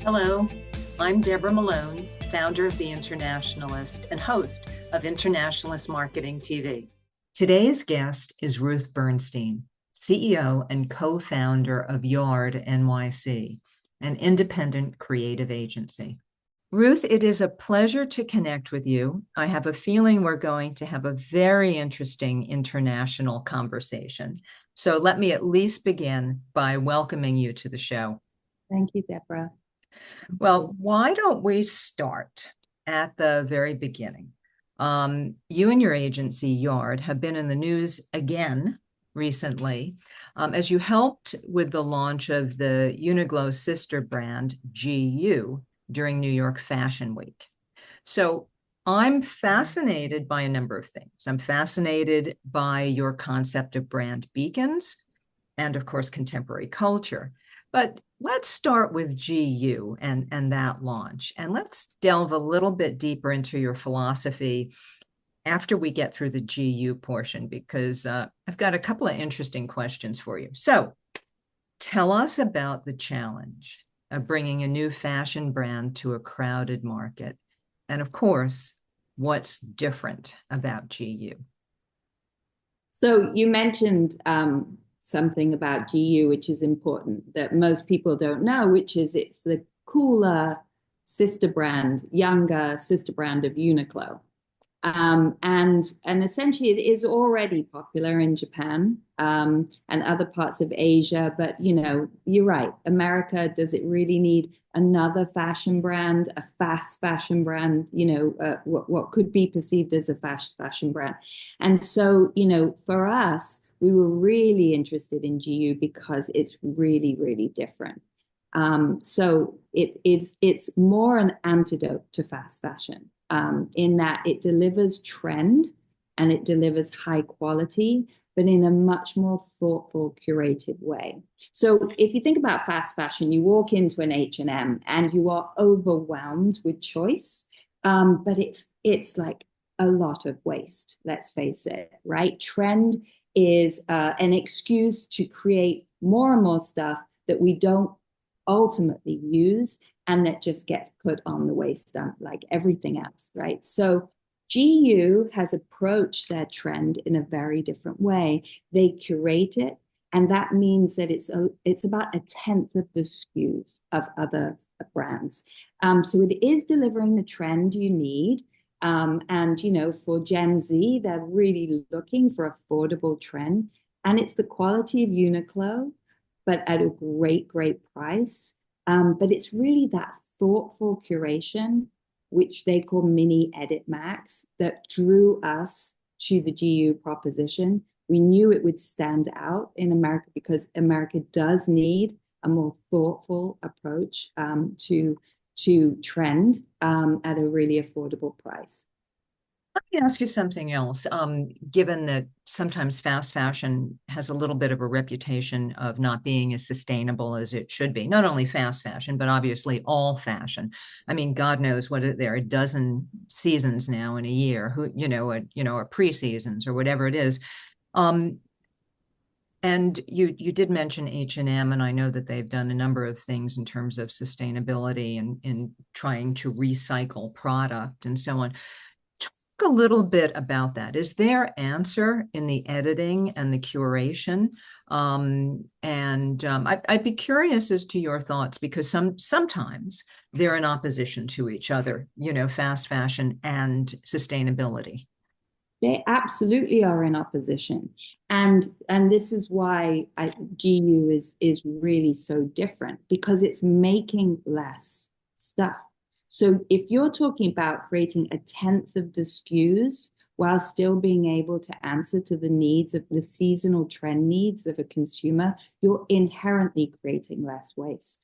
Hello, I'm Deborah Malone, founder of The Internationalist and host of Internationalist Marketing TV. Today's guest is Ruth Bernstein, CEO and co-founder of Yard NYC, an independent creative agency. Ruth, it is a pleasure to connect with you. I have a feeling we're going to have a very interesting international conversation. So let me at least begin by welcoming you to the show. Thank you, Deborah. Well, why don't we start at the very beginning? You and your agency, Yard, have been in the news again recently as you helped with the launch of the Uniqlo sister brand, GU, during New York Fashion Week. So I'm fascinated by a number of things. I'm fascinated by your concept of brand beacons and, of course, contemporary culture. But let's start with GU and that launch. And let's delve a little bit deeper into your philosophy after we get through the GU portion, because I've got a couple of interesting questions for you. So tell us about the challenge of bringing a new fashion brand to a crowded market. And of course, what's different about GU? So you mentioned something about GU, which is important that most people don't know, which is it's the cooler sister brand, younger sister brand of Uniqlo. And essentially it is already popular in Japan and other parts of Asia. But, you know, you're right. America, does it really need another fashion brand, a fast fashion brand, what could be perceived as a fast fashion brand? And so, you know, for us, we were really interested in GU because it's really, really different. So it's more an antidote to fast fashion in that it delivers trend and it delivers high quality, but in a much more thoughtful, curated way. So if you think about fast fashion, you walk into an H&M and you are overwhelmed with choice, but it's like a lot of waste, let's face it, right? Trend is an excuse to create more and more stuff that we don't ultimately use and that just gets put on the waste dump like everything else, right? So GU has approached their trend in a very different way. They curate it, and that means that it's about a tenth of the SKUs of other brands. So it is delivering the trend you need. And, you know, for Gen Z, they're really looking for affordable trend. And it's the quality of Uniqlo, but at a great, great price. But it's really that thoughtful curation, which they call mini edit max, that drew us to the GU proposition. We knew it would stand out in America because America does need a more thoughtful approach to trend at a really affordable price. Let me ask you something else. Given that sometimes fast fashion has a little bit of a reputation of not being as sustainable as it should be, not only fast fashion, but obviously all fashion. I mean, God knows what there are a dozen seasons now in a year, or pre-seasons or whatever it is. And you did mention H&M, and I know that they've done a number of things in terms of sustainability and in trying to recycle product and so on. A little bit about that. Is there answer in the editing and the curation? I'd be curious as to your thoughts, because sometimes they're in opposition to each other, you know, fast fashion and sustainability. They absolutely are in opposition. And this is why GU is really so different, because it's making less stuff. So if you're talking about creating a tenth of the SKUs while still being able to answer to the needs of the seasonal trend needs of a consumer, you're inherently creating less waste.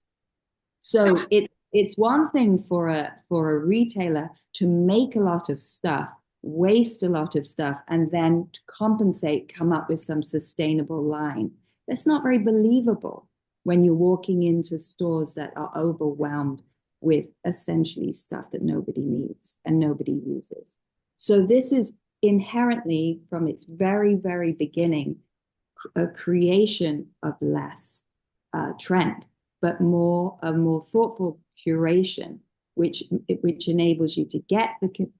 So it's one thing for a retailer to make a lot of stuff, waste a lot of stuff, and then to compensate, come up with some sustainable line. That's not very believable when you're walking into stores that are overwhelmed with essentially stuff that nobody needs and nobody uses. So this is inherently, from its very, very beginning, a creation of less trend. but a more thoughtful curation, which enables you to get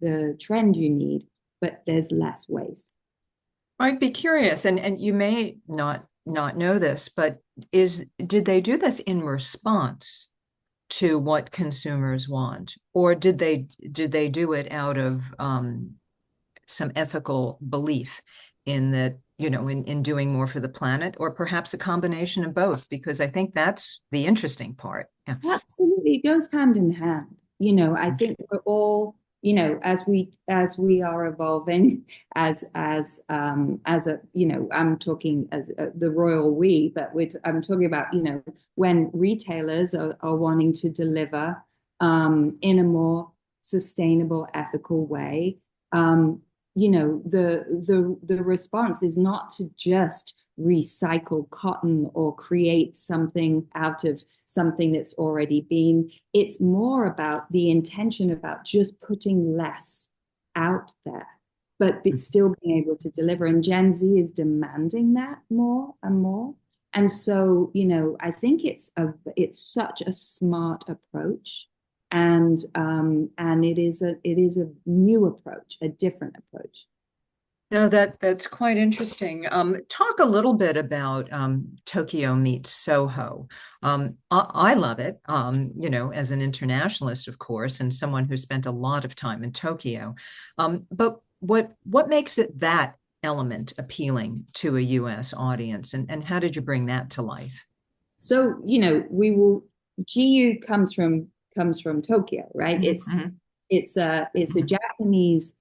the trend you need, but there's less waste. I'd be curious, and you may not know this, but did they do this in response to what consumers want, or did they do it out of some ethical belief in that, in doing more for the planet, or perhaps a combination of both? Because I think that's the interesting part. Yeah. Absolutely, it goes hand in hand. I think we're all, as we are evolving as a, I'm talking as the royal we, but I'm talking about, when retailers are wanting to deliver in a more sustainable, ethical way. The response is not to just recycle cotton or create something out of something that's already been. It's more about the intention about just putting less out there, but still being able to deliver. And Gen Z is demanding that more and more. And so, I think it's such a smart approach. And it is a new approach, a different approach. No, that's quite interesting. Talk a little bit about Tokyo meets Soho. I love it, as an internationalist, of course, and someone who spent a lot of time in Tokyo. But what makes it that element appealing to a U.S. audience, and how did you bring that to life? So, GU comes from Tokyo, right? It's a Japanese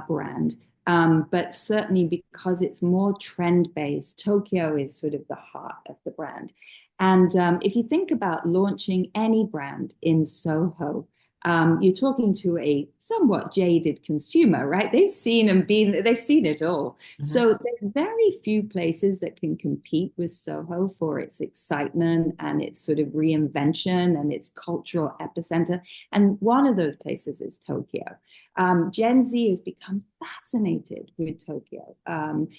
brand, but certainly because it's more trend based, Tokyo is sort of the heart of the brand. And if you think about launching any brand in Soho, you're talking to a somewhat jaded consumer, right? They've seen it all. Mhm. So there's very few places that can compete with Soho for its excitement and its sort of reinvention and its cultural epicenter. And one of those places is Tokyo. Gen Z has become fascinated with Tokyo, and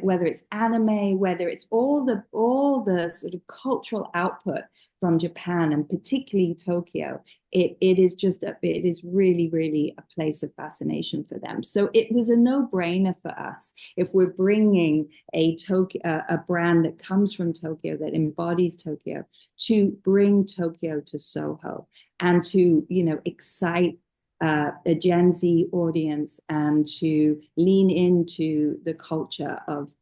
whether it's anime, whether it's all the sort of cultural output from Japan and particularly Tokyo, it is really, really a place of fascination for them. So it was a no-brainer for us if we're bringing a brand that comes from Tokyo, that embodies Tokyo, to bring Tokyo to Soho and to excite a Gen Z audience and to lean into the culture of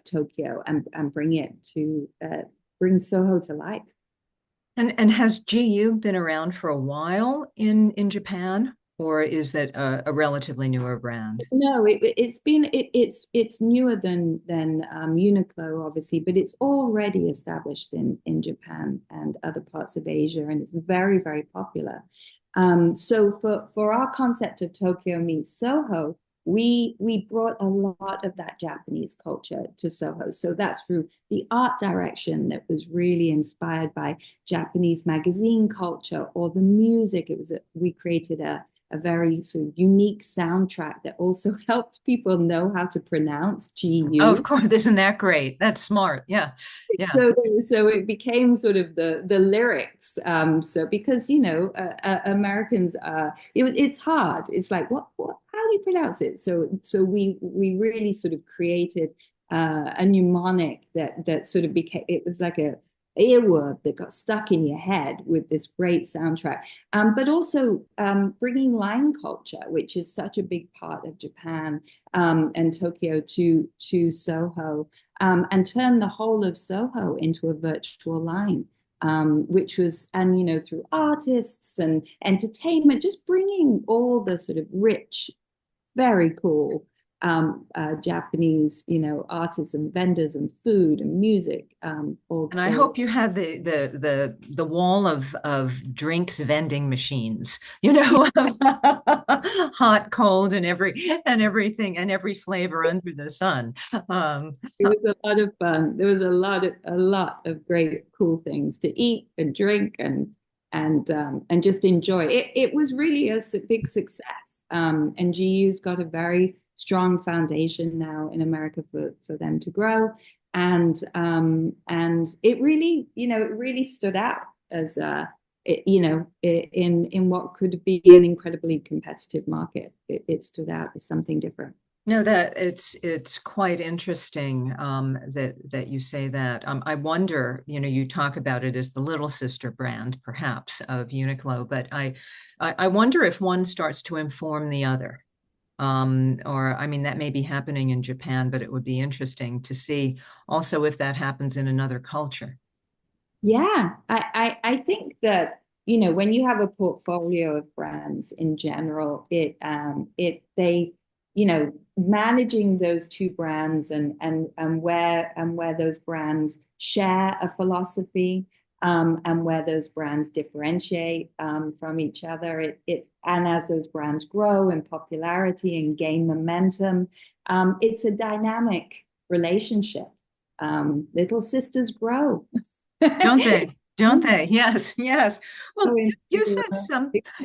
Tokyo and bring Soho to life. And has GU been around for a while in Japan, or is that a relatively newer brand? No, it's newer than Uniqlo, obviously, but it's already established in Japan and other parts of Asia, and it's very, very popular. So for our concept of Tokyo meets Soho, we brought a lot of that Japanese culture to Soho. So that's through the art direction that was really inspired by Japanese magazine culture, or the music. We created a very sort of unique soundtrack that also helped people know how to pronounce Oh, GU. of course, isn't that great? That's smart. Yeah, yeah. So it became sort of the lyrics. So because Americans it's hard. It's like what how do you pronounce it? So we really sort of created a mnemonic that sort of became, it was like a earworm that got stuck in your head with this great soundtrack. But also bringing line culture, which is such a big part of Japan and Tokyo, to Soho, and turn the whole of Soho into a virtual line. Which was, and through artists and entertainment, just bringing all the sort of rich, very cool Japanese, artists and vendors and food and music. And I hope you had the wall of drinks vending machines, hot, cold, and everything and every flavor under the sun. It was a lot of fun. There was a lot of great, cool things to eat and drink and just enjoy. It was really a big success. And GU's got a very strong foundation now in America for them to grow. And it really, it really stood out as in what could be an incredibly competitive market. It stood out as something different. No, that it's quite interesting that you say that. I wonder, you talk about it as the little sister brand, perhaps, of Uniqlo, but I wonder if one starts to inform the other. Or I mean, that may be happening in Japan, but it would be interesting to see also if that happens in another culture. Yeah, I think that, when you have a portfolio of brands in general, managing those two brands and where those brands share a philosophy, and where those brands differentiate from each other. And as those brands grow in popularity and gain momentum, it's a dynamic relationship. Little sisters grow. Don't they? Don't they? Yes, yes. Well, Go you into, said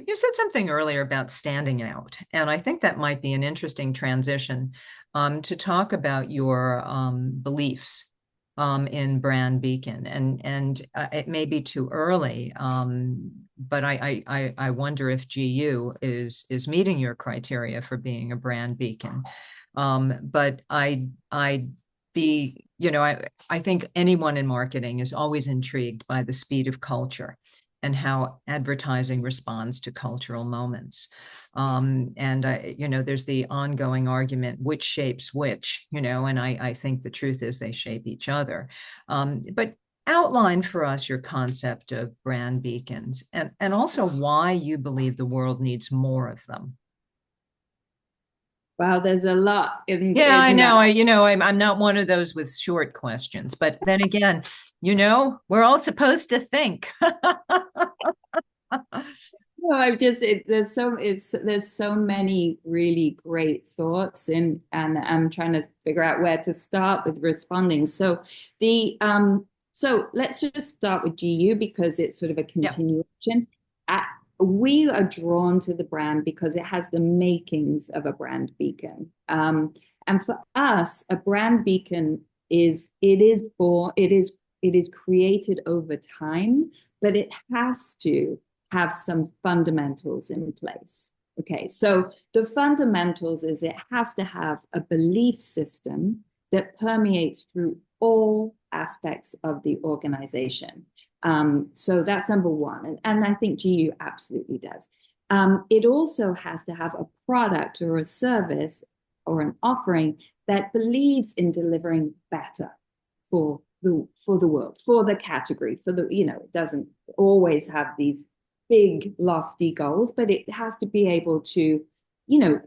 you said something earlier about standing out, and I think that might be an interesting transition to talk about your beliefs in Brand Beacon, and it may be too early, but I wonder if GU is meeting your criteria for being a brand beacon. But I be, I think anyone in marketing is always intrigued by the speed of culture and how advertising responds to cultural moments. And there's the ongoing argument, which shapes which, and I think the truth is they shape each other. But outline for us your concept of brand beacons and also why you believe the world needs more of them. wow, there's a lot Yeah, I in know. that. I'm not one of those with short questions, but then again, we're all supposed to think. No, I've just there's so many really great thoughts and I'm trying to figure out where to start with responding. So let's just start with GU because it's sort of a Yeah. continuation. Uh, we are drawn to the brand because it has the makings of a brand beacon. And for us, a brand beacon it is created over time, but it has to have some fundamentals in place. Okay, so the fundamentals is it has to have a belief system that permeates through all aspects of the organization. So that's number one. And I think GU absolutely does. It also has to have a product or a service or an offering that believes in delivering better for the world, for the category, it doesn't always have these big, lofty goals, but it has to be able to,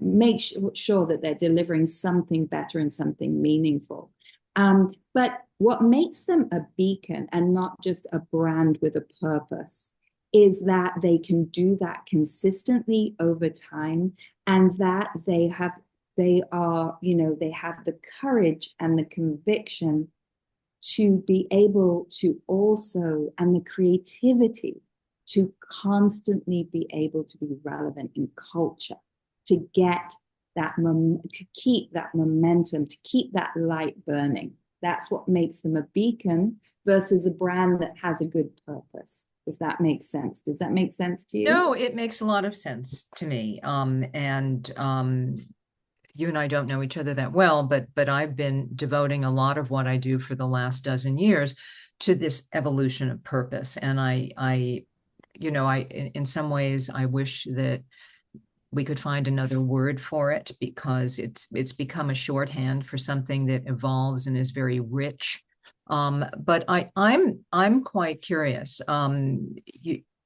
make sure that they're delivering something better and something meaningful. But what makes them a beacon and not just a brand with a purpose is that they can do that consistently over time, and that they have the courage and the conviction to be able to also, and the creativity to constantly be able to be relevant in culture, to get to keep that momentum, to keep that light burning. That's what makes them a beacon versus a brand that has a good purpose, if that makes sense. Does that make sense to you? No, it makes a lot of sense to me. And you and I don't know each other that well, but I've been devoting a lot of what I do for the last dozen years to this evolution of purpose. And in some ways, I wish that we could find another word for it because it's become a shorthand for something that evolves and is very rich. But I'm quite curious.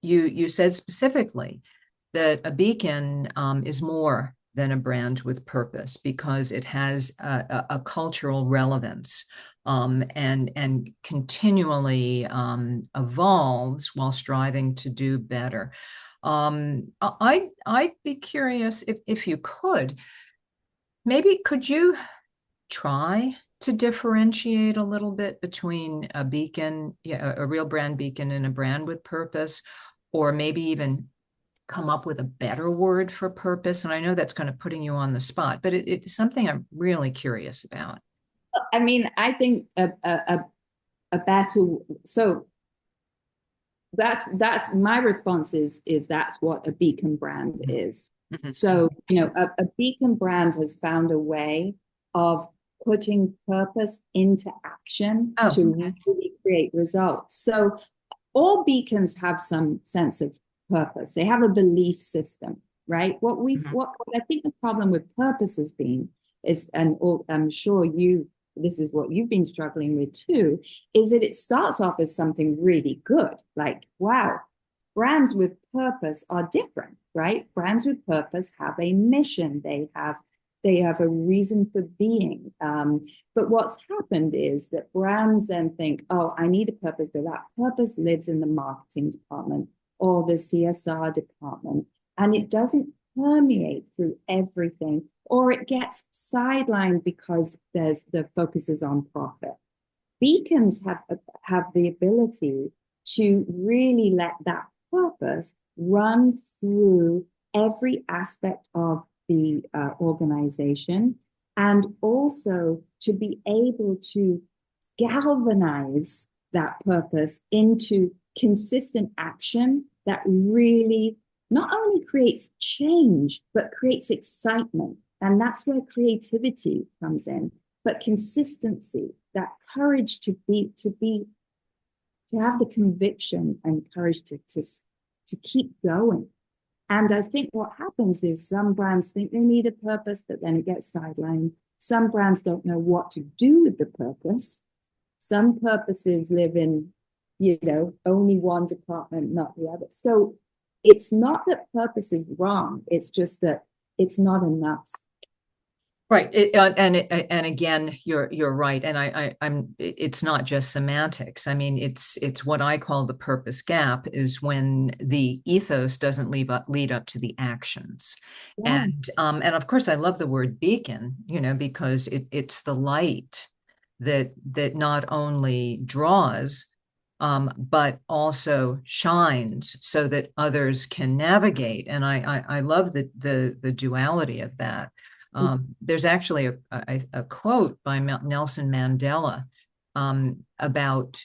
You said specifically that a beacon is more than a brand with purpose because it has a cultural relevance and continually evolves while striving to do better. I'd be curious if you could, maybe could you try to differentiate a little bit between a beacon, yeah, a real brand beacon and a brand with purpose, or maybe even come up with a better word for purpose? And I know that's kind of putting you on the spot, but it's something I'm really curious about. I mean, I think a better, so that's my response is that's what a beacon brand is. Mm-hmm. So, a beacon brand has found a way of putting purpose into action Oh, to okay. really create results. So all beacons have some sense of purpose. They have a belief system, right? Mm-hmm. What I think the problem with purpose has been is, and I'm sure this is what you've been struggling with too, is that it starts off as something really good. Like, wow, brands with purpose are different, right? Brands with purpose have a mission. They have a reason for being. But what's happened is that brands then think, oh, I need a purpose, but that purpose lives in the marketing department or the CSR department, and it doesn't permeate through everything, or it gets sidelined because the focus is on profit. Beacons have the ability to really let that purpose run through every aspect of the organization, and also to be able to galvanize that purpose into consistent action that really not only creates change, but creates excitement. And that's where creativity comes in, but consistency, that courage to have the conviction and courage to keep going. And I think what happens is some brands think they need a purpose, but then it gets sidelined. Some brands don't know what to do with the purpose. Some purposes live in, only one department, not the other. So it's not that purpose is wrong. It's just that it's not enough. Right. And again, you're right. And it's not just semantics. I mean, it's what I call the purpose gap is when the ethos doesn't lead up to the actions. Yeah. And of course I love the word beacon, because it's the light that not only draws, but also shines so that others can navigate. And I love the duality of that. There's actually a quote by Nelson Mandela about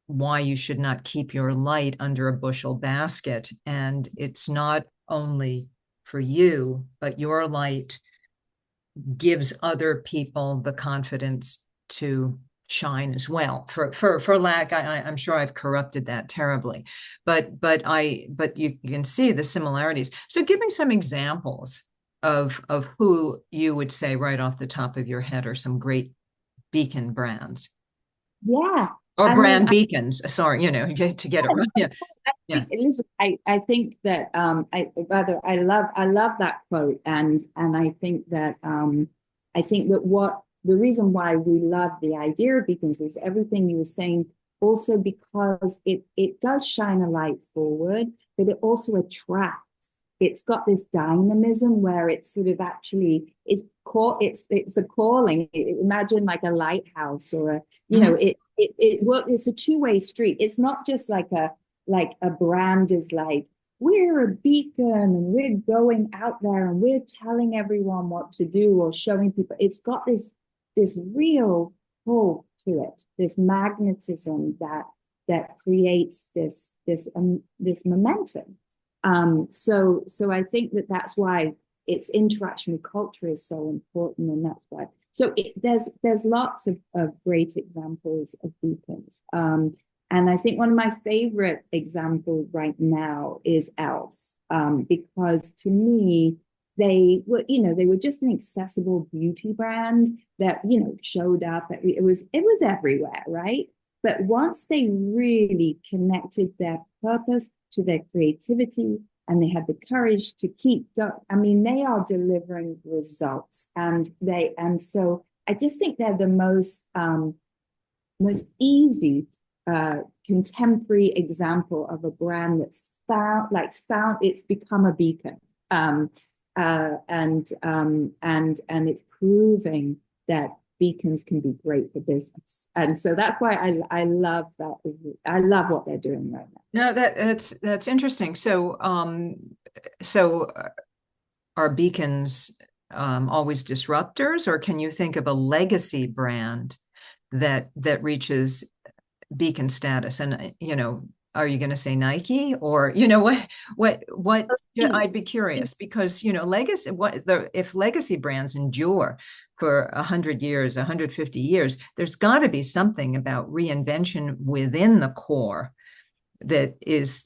why you should not keep your light under a bushel basket. And it's not only for you, but your light gives other people the confidence to shine as well. For lack, I'm sure I've corrupted that terribly, but you can see the similarities. So give me some examples of who you would say right off the top of your head are some great beacon brands. Yeah. Or I mean, brand beacons, sorry, to get it right. Yeah. Yeah. Listen, I think that I love that quote, and I think that what the reason why we love the idea of beacons is everything you were saying, also because it does shine a light forward, but it also attracts. It's got this dynamism where it's sort of actually it's a calling. Imagine like a lighthouse or it's a two-way street. It's not just like a brand is like, we're a beacon and we're going out there and we're telling everyone what to do or showing people. It's got this real pull to it, this magnetism that creates this momentum. So I think that that's why its interaction with culture is so important, and that's why. So there's lots of great examples of beacons. And I think one of my favorite examples right now is Else, because to me, they were just an accessible beauty brand that, showed up. It was everywhere, right? But once they really connected their purpose to their creativity and they had the courage to keep going, I mean, they are delivering results. And so I just think they're the most easy contemporary example of a brand that's found it's become a beacon, and it's proving that beacons can be great for business. And so that's why I love that. I love what they're doing right now. No, that's interesting. So are beacons always disruptors, or can you think of a legacy brand that reaches beacon status? And are you going to say Nike, or what I'd be curious, because legacy, if legacy brands endure for 100 years, 150 years, there's got to be something about reinvention within the core that is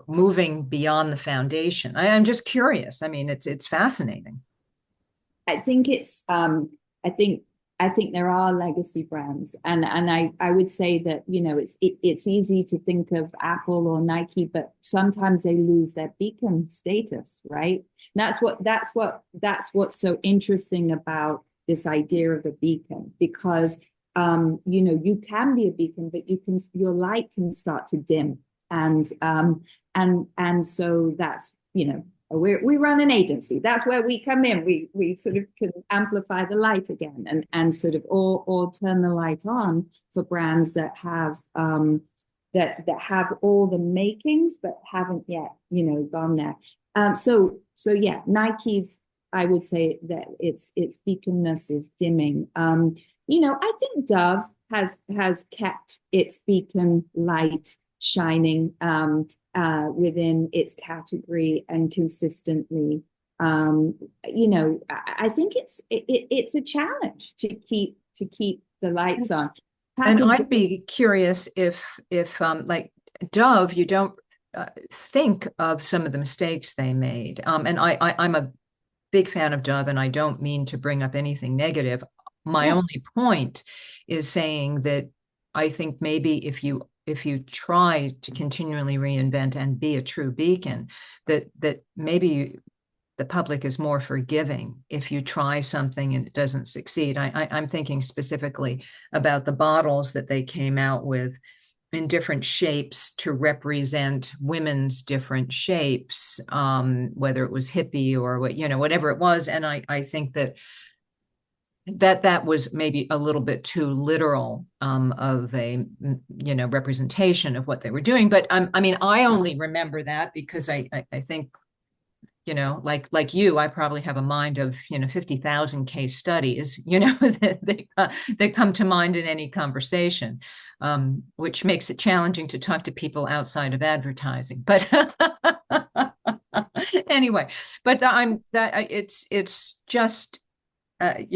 moving beyond the foundation. I'm just curious. I mean, it's fascinating. I think it's I think there are legacy brands, and I would say that it's easy to think of Apple or Nike, but sometimes they lose their beacon status, right? And that's what's so interesting about this idea of a beacon, because you can be a beacon, but your light can start to dim, and so that's we run an agency. That's where we come in. We sort of can amplify the light again, and sort of or turn the light on for brands that have that have all the makings but haven't yet gone there. So yeah, Nike's, I would say that its beaconness is dimming. I think Dove has kept its beacon light shining within its category and consistently. I think it's a challenge to keep the lights on. And I'd be curious if like Dove, you don't think of some of the mistakes they made. And I'm a big fan of Dove, and I don't mean to bring up anything negative. My only point is saying that I think maybe if you try to continually reinvent and be a true beacon, that maybe the public is more forgiving if you try something and it doesn't succeed. I'm thinking specifically about the bottles that they came out with in different shapes to represent women's different shapes, whether it was hippie or whatever it was. And I think that was maybe a little bit too literal of a representation of what they were doing. But I mean, I only remember that because I think like you, I probably have a mind of 50,000 case studies that come to mind in any conversation, which makes it challenging to talk to people outside of advertising. But anyway, but it's just. I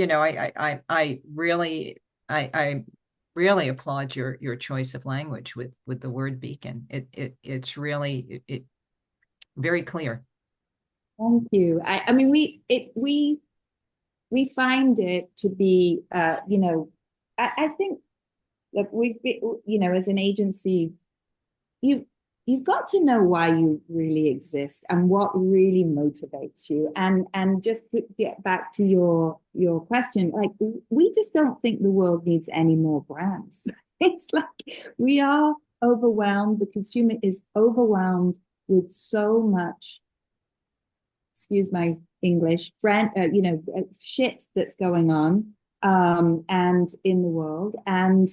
really applaud your choice of language with the word beacon. It's really very clear. Thank you. I mean, we find it to be I think that as an agency, you've got to know why you really exist and what really motivates you. And just to get back to your question, like, we just don't think the world needs any more brands. It's like we are overwhelmed. The consumer is overwhelmed with so much, excuse my English, shit that's going on and in the world. And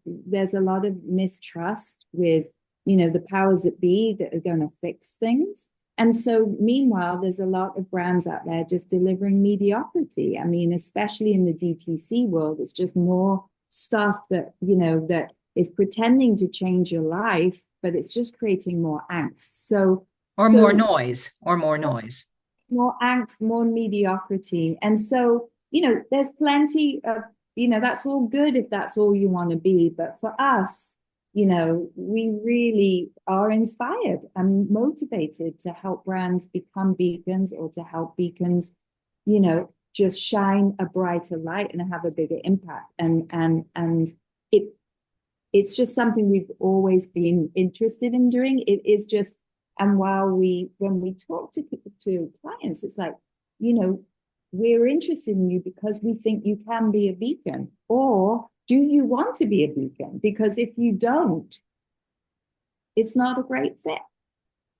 there's a lot of mistrust with the powers that be that are going to fix things. And so meanwhile, there's a lot of brands out there just delivering mediocrity. I mean, especially in the DTC world, it's just more stuff that, that is pretending to change your life, but it's just creating more angst. More noise. More angst, more mediocrity. And so, there's plenty of, that's all good if that's all you want to be. But for us, we really are inspired and motivated to help brands become beacons, or to help beacons, just shine a brighter light and have a bigger impact. And it's just something we've always been interested in doing. It is just, and when we talk to clients, it's like, we're interested in you because we think you can be a beacon. Or do you want to be a beacon? Because if you don't, it's not a great fit.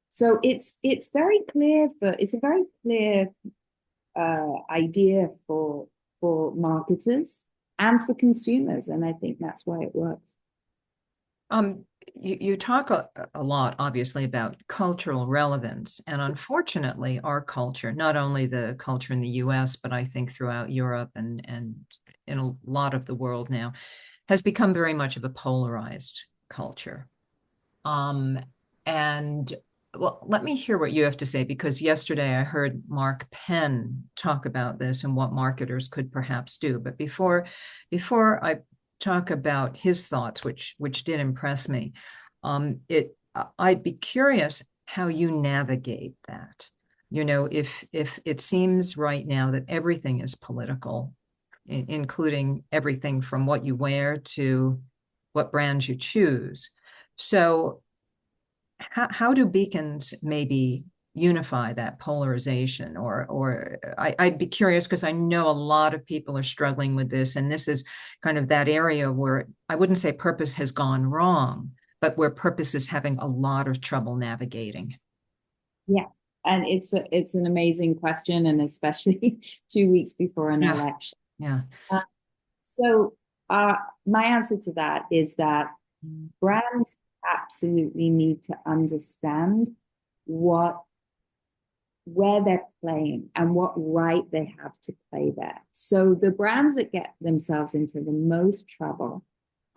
So it's a very clear idea for marketers and for consumers. And I think that's why it works. You talk a lot, obviously, about cultural relevance. And unfortunately, our culture, not only the culture in the US, but I think throughout Europe and in a lot of the world now, has become very much of a polarized culture. And well, let me hear what you have to say, because yesterday I heard Mark Penn talk about this and what marketers could perhaps do. But before I talk about his thoughts, which did impress me, I'd be curious how you navigate that. You know, if it seems right now that everything is political, including everything from what you wear to what brands you choose. So how do beacons maybe unify that polarization? Or I'd be curious, because I know a lot of people are struggling with this, and this is kind of that area where I wouldn't say purpose has gone wrong, but where purpose is having a lot of trouble navigating. Yeah. And it's an amazing question, and especially 2 weeks before an Yeah. election. Yeah. Uh, so my answer to that is that brands absolutely need to understand where they're playing and what right they have to play there. So the brands that get themselves into the most trouble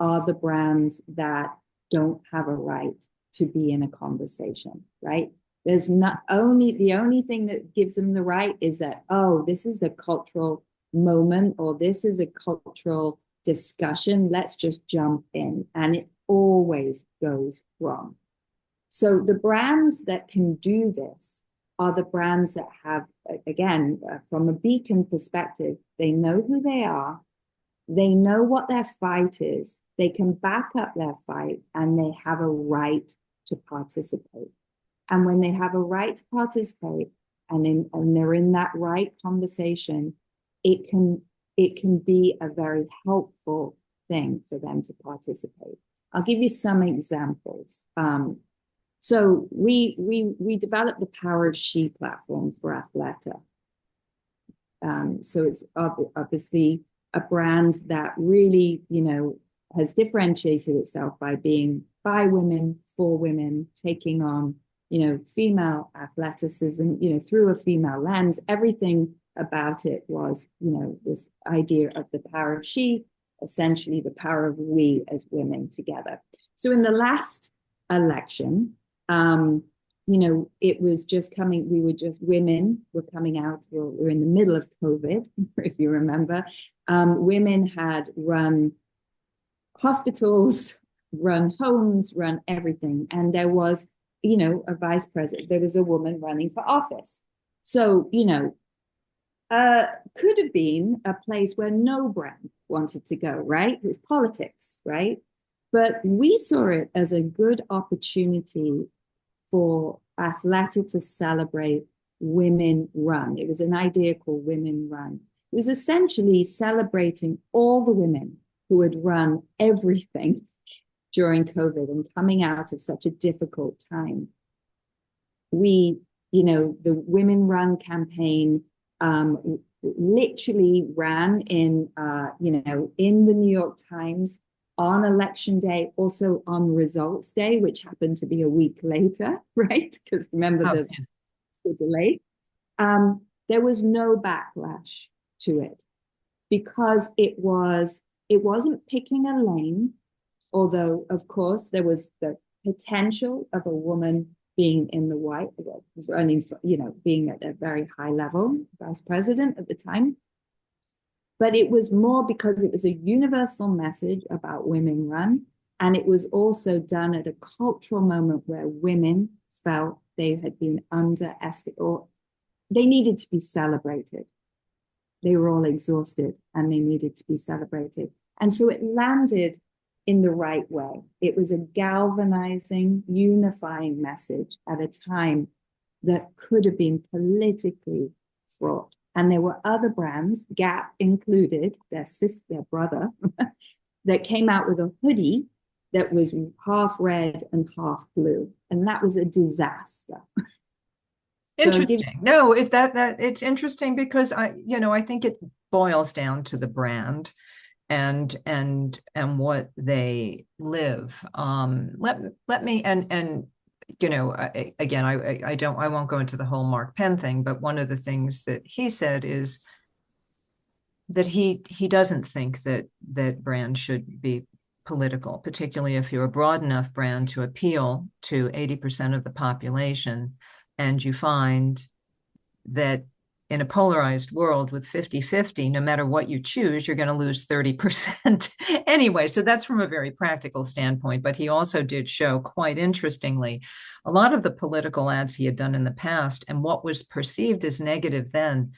are the brands that don't have a right to be in a conversation, right? There's not only the only thing that gives them the right is that, oh, this is a cultural moment, or this is a cultural discussion. Let's just jump in. And it always goes wrong. So the brands that can do this are the brands that have, again, from a beacon perspective, they know who they are, they know what their fight is, they can back up their fight, and they have a right to participate. And when they have a right to participate, and they're in that right conversation, it can be a very helpful thing for them to participate. I'll give you some examples. So we developed the Power of She platform for Athleta. So it's obviously a brand that really, has differentiated itself by being by women, for women, taking on, female athleticism, through a female lens. Everything about it was, this idea of the power of she, essentially the power of we as women together. So in the last election, it was just coming, women were coming out, we were in the middle of COVID, if you remember. Women had run hospitals, run homes, run everything. And there was, a vice president, there was a woman running for office. So, could have been a place where no brand wanted to go, right? It's politics, right? But we saw it as a good opportunity for Athleta to celebrate Women Run. It was an idea called Women Run. It was essentially celebrating all the women who had run everything during COVID and coming out of such a difficult time. The Women Run campaign literally ran in the New York Times on election day, also on results day, which happened to be a week later, right? Because remember, the delay. There was no backlash to it because it wasn't picking a lane, although of course there was the potential of a woman being in the White, running for, being at a very high level, vice president at the time. But it was more because it was a universal message about Women Run. And it was also done at a cultural moment where women felt they had been underestimated, or they needed to be celebrated. They were all exhausted and they needed to be celebrated. And so it landed in the right way. It was a galvanizing, unifying message at a time that could have been politically fraught. And there were other brands, Gap included, their brother, that came out with a hoodie that was half red and half blue. And that was a disaster. Interesting. No, it's interesting because I think it boils down to the brand. and what they live. Let me and you know, again, I won't go into the whole Mark Penn thing, but one of the things that he said is that he doesn't think that brands should be political, particularly if you're a broad enough brand to appeal to 80% of the population, and you find that in a polarized world with 50-50, no matter what you choose, you're going to lose 30% anyway. So that's from a very practical standpoint. But he also did show, quite interestingly, a lot of the political ads he had done in the past and what was perceived as negative then,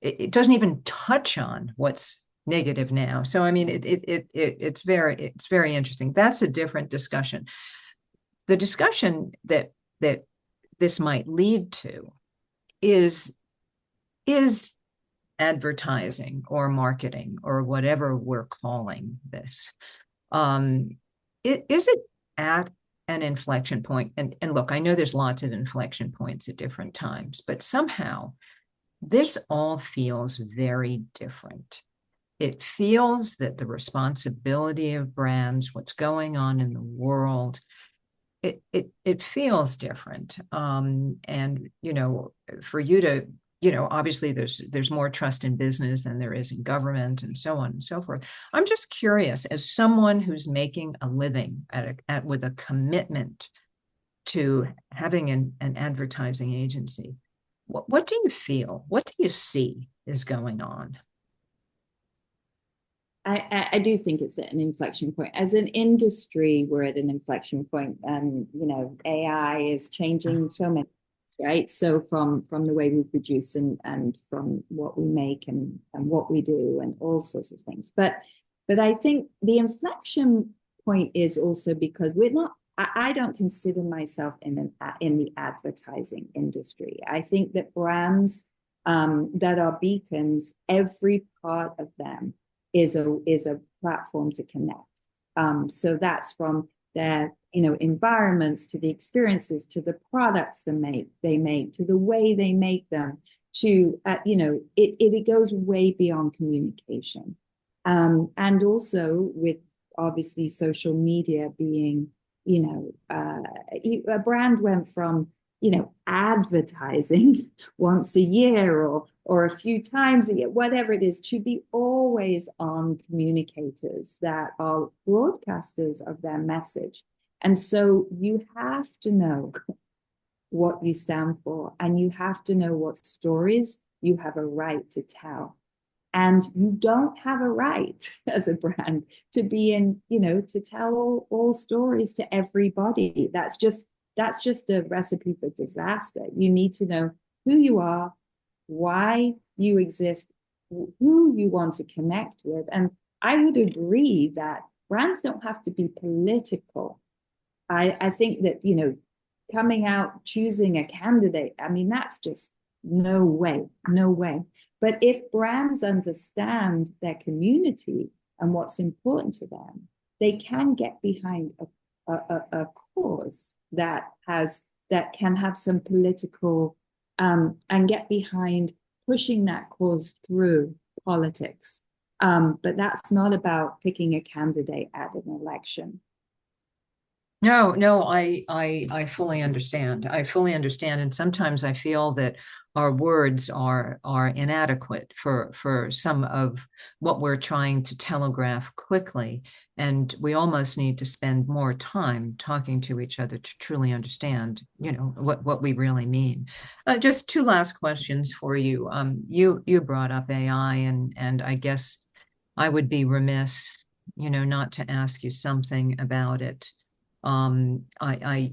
it doesn't even touch on what's negative now. So I mean, it's very interesting. That's a different discussion. The discussion that this might lead to is advertising or marketing or whatever we're calling this. Is it at an inflection point? And look, I know there's lots of inflection points at different times, but somehow this all feels very different. It feels that the responsibility of brands, what's going on in the world, it feels different. And you know, for you to, you know, obviously there's more trust in business than there is in government and so on and so forth. I'm just curious, as someone who's making a living with a commitment to having an advertising agency, what do you feel? What do you see is going on? I do think it's at an inflection point. As an industry, we're at an inflection point, and you know, AI is changing so many things, right? So from the way we produce and from what we make and what we do and all sorts of things. But I think the inflection point is also because we're not. I don't consider myself in the advertising industry. I think that brands that are beacons, every part of them is a platform to connect. So that's from their environments to the experiences to the products they make to the way they make them to it goes way beyond communication. And also with obviously social media being a brand went from advertising once a year or a few times a year, whatever it is, to be always on communicators that are broadcasters of their message. And so you have to know what you stand for, and you have to know what stories you have a right to tell. And you don't have a right as a brand to be to tell all stories to everybody. That's just a recipe for disaster. You need to know who you are, why you exist, who you want to connect with. And I would agree that brands don't have to be political. I think that, coming out, choosing a candidate, I mean, that's just no way, no way. But if brands understand their community and what's important to them, they can get behind a cause that can have some political and get behind pushing that cause through politics. But that's not about picking a candidate at an election. No, I fully understand. I fully understand. And sometimes I feel that our words are inadequate for some of what we're trying to telegraph quickly. And we almost need to spend more time talking to each other to truly understand, what we really mean. Just two last questions for you. You brought up AI, and I guess I would be remiss, not to ask you something about it. I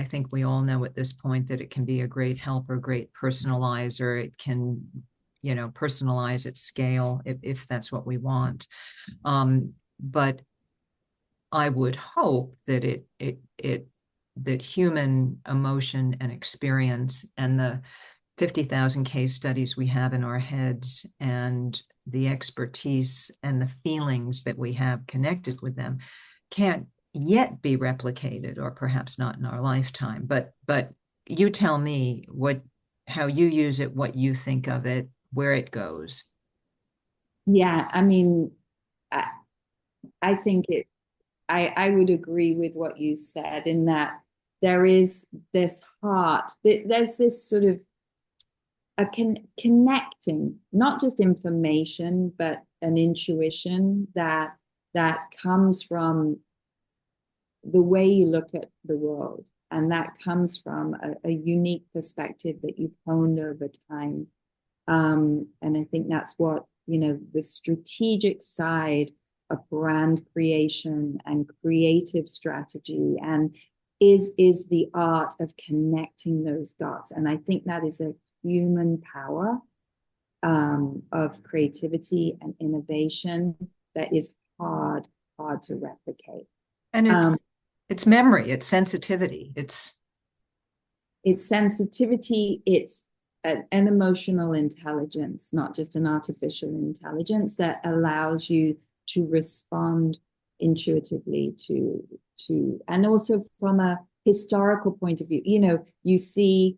think we all know at this point that it can be a great helper, great personalizer. It can, personalize at scale if that's what we want. But I would hope that that human emotion and experience and the 50,000 case studies we have in our heads and the expertise and the feelings that we have connected with them can't yet be replicated, or perhaps not in our lifetime. But you tell me how you use it, what you think of it, where it goes. Yeah, I mean, I, I think I would agree with what you said in that there is this heart, there's this sort of connecting, not just information, but an intuition that comes from the way you look at the world. And that comes from a unique perspective that you've honed over time. And I think that's what, the strategic side of brand creation and creative strategy and is the art of connecting those dots. And I think that is a human power of creativity and innovation that is hard to replicate. And it's memory, it's sensitivity, it's sensitivity, it's an emotional intelligence, not just an artificial intelligence that allows you to respond intuitively to and also from a historical point of view. You see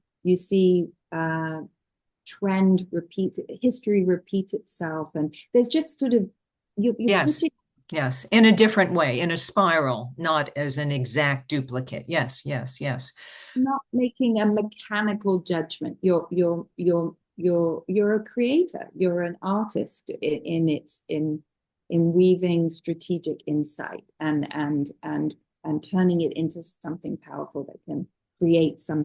trend repeat, history repeats itself, and there's just sort of you yes. put it. Yes, in a different way, in a spiral, not as an exact duplicate. Yes, yes, yes. Not making a mechanical judgment. You're a creator. You're an artist in weaving strategic insight and turning it into something powerful that can create something